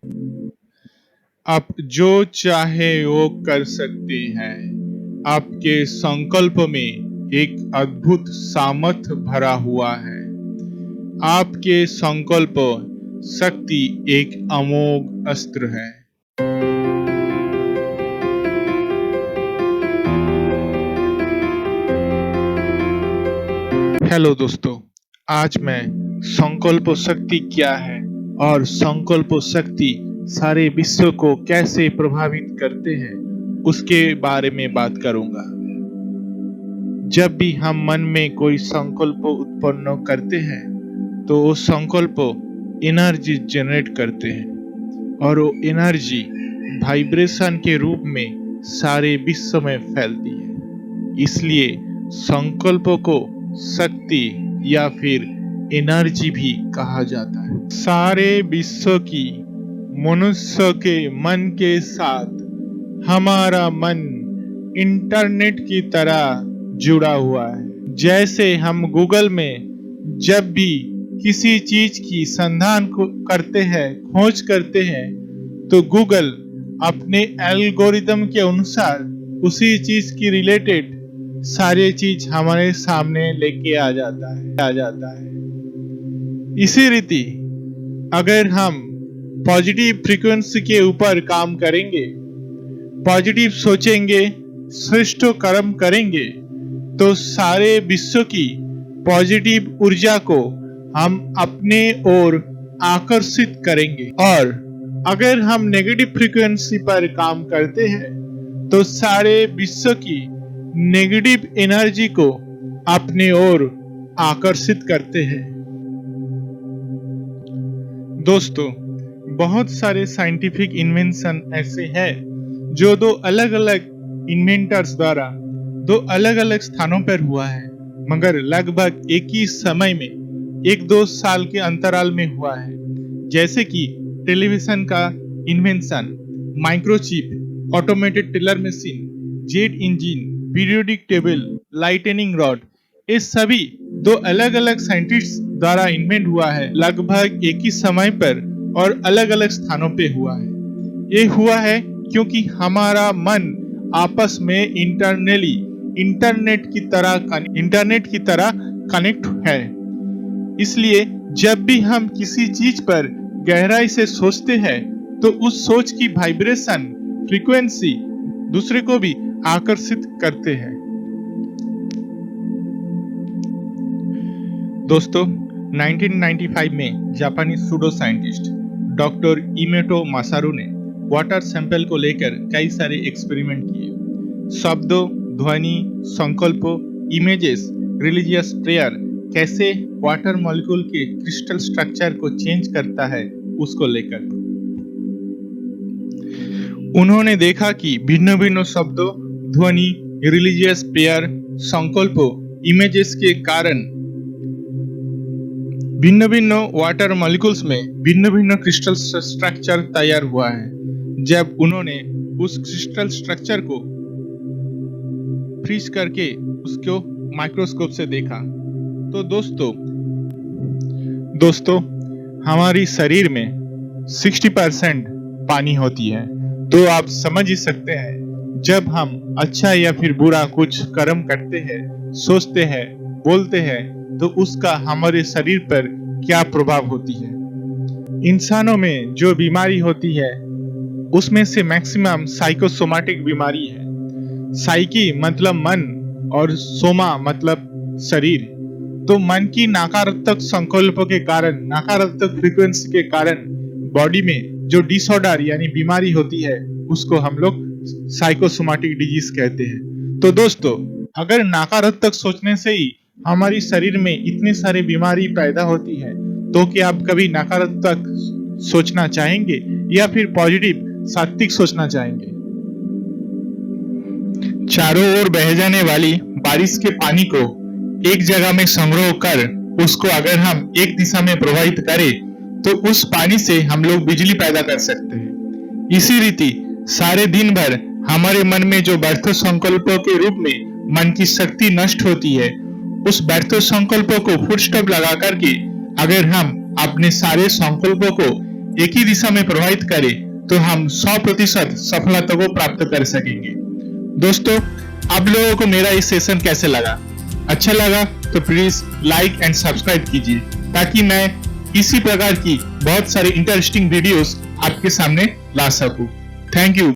आप जो चाहे वो कर सकते हैं। आपके संकल्प में एक अद्भुत सामर्थ्य भरा हुआ है। आपके संकल्प शक्ति एक अमोघ अस्त्र है। हेलो दोस्तों, आज मैं संकल्प शक्ति क्या है और संकल्प शक्ति सारे विश्व को कैसे प्रभावित करते हैं उसके बारे में बात करूंगा। जब भी हम मन में कोई संकल्प उत्पन्न करते हैं तो वो संकल्प एनर्जी जनरेट करते हैं और वो एनर्जी वाइब्रेशन के रूप में सारे विश्व में फैलती है। इसलिए संकल्प को शक्ति या फिर एनर्जी भी कहा जाता है। सारे विश्व की मनुष्य के मन के साथ हमारा मन इंटरनेट की तरह जुड़ा हुआ है। जैसे हम गूगल में जब भी किसी चीज की संधान करते हैं, खोज करते हैं, तो गूगल अपने एल्गोरिदम के अनुसार उसी चीज की रिलेटेड सारी चीज हमारे सामने लेके आ जाता है। इसी रीति अगर हम पॉजिटिव फ्रीक्वेंसी के ऊपर काम करेंगे, पॉजिटिव सोचेंगे, श्रेष्ठ कर्म करेंगे, तो सारे विश्व की पॉजिटिव ऊर्जा को हम अपने ओर आकर्षित करेंगे। और अगर हम नेगेटिव फ्रीक्वेंसी पर काम करते हैं तो सारे विश्व की नेगेटिव एनर्जी को अपने ओर आकर्षित करते हैं। दोस्तों, बहुत सारे साइंटिफिक इन्वेंशन ऐसे हैं जो दो अलग अलग इन्वेंटर्स द्वारा दो अलग अलग स्थानों पर हुआ है, मगर लगभग एक ही समय में 1-2 साल के अंतराल में हुआ है। जैसे कि टेलीविजन का invention, microchip, automated teller machine, jet engine, periodic table, lightning rod, ये सभी दो अलग अलग साइंटिस्ट द्वारा इन्वेंट हुआ है, लगभग एक ही समय पर और अलग अलग स्थानों पे हुआ है। ये हुआ है क्योंकि हमारा मन आपस में इंटरनेट की तरह कनेक्ट है। इसलिए जब भी हम किसी चीज पर गहराई से सोचते हैं तो उस सोच की वाइब्रेशन, फ्रीक्वेंसी दूसरे को भी आकर्षित करते हैं। दोस्तों, 1995 में जापानी सूडो साइंटिस्ट डॉक्टर इमेटो मासारू ने वाटर सैंपल को लेकर कई सारे एक्सपेरिमेंट किए। शब्दों, ध्वनि, संकल्प, इमेजेस, रिलीजियस प्रेयर कैसे वाटर मॉलिक्यूल के क्रिस्टल स्ट्रक्चर को चेंज करता है उसको लेकर उन्होंने देखा कि भिन्न भिन्न शब्दों, ध्वनि, रिलीजियस प्रेयर, संकल्प, इमेजेस के कारण भिन्न भिन्न वाटर मॉलिक्यूल्स में भिन्न भिन्न क्रिस्टल स्ट्रक्चर तैयार हुआ है। जब उन्होंने उस क्रिस्टल स्ट्रक्चर को फ्रीज करके उसको माइक्रोस्कोप से देखा तो दोस्तों हमारी शरीर में 60% पानी होती है। तो आप समझ ही सकते हैं, जब हम अच्छा या फिर बुरा कुछ कर्म करते हैं, सोचते हैं, बोलते हैं, तो उसका हमारे शरीर पर क्या प्रभाव होती है। इंसानों में जो बीमारी होती है उसमें से मैक्सिमम साइकोसोमैटिक बीमारी है। साइकी मतलब मन और सोमा मतलब शरीर। तो मन की नकारात्मक संकल्पों के कारण, नकारात्मक फ्रीक्वेंसी के कारण बॉडी में जो डिसऑर्डर यानी बीमारी होती है उसको हम लोग साइकोसोमैटिक डिजीज कहते हैं। तो दोस्तों, अगर नकारात्मक सोचने से ही हमारी शरीर में इतनी सारी बीमारी पैदा होती है तो क्या आप कभी नकारात्मक सोचना चाहेंगे या फिर पॉजिटिव सात्विक सोचना चाहेंगे? चारों ओर बह जाने वाली बारिश के पानी को एक जगह में संग्रह कर उसको अगर हम एक दिशा में प्रवाहित करें तो उस पानी से हम लोग बिजली पैदा कर सकते हैं। इसी रीति सारे दिन भर हमारे मन में जो व्यर्थ संकल्पों के रूप में मन की शक्ति नष्ट होती है, उस व्यर्थ संकल्पों को फुल स्टॉप लगा करके अगर हम अपने सारे संकल्पों को एक ही दिशा में प्रवाहित करे तो हम 100% सफलता को प्राप्त कर सकेंगे। दोस्तों, आप लोगों को मेरा इस सेशन कैसे लगा? अच्छा लगा तो प्लीज लाइक एंड सब्सक्राइब कीजिए ताकि मैं इसी प्रकार की बहुत सारी इंटरेस्टिंग वीडियोस आपके सामने ला सकूं। Thank you.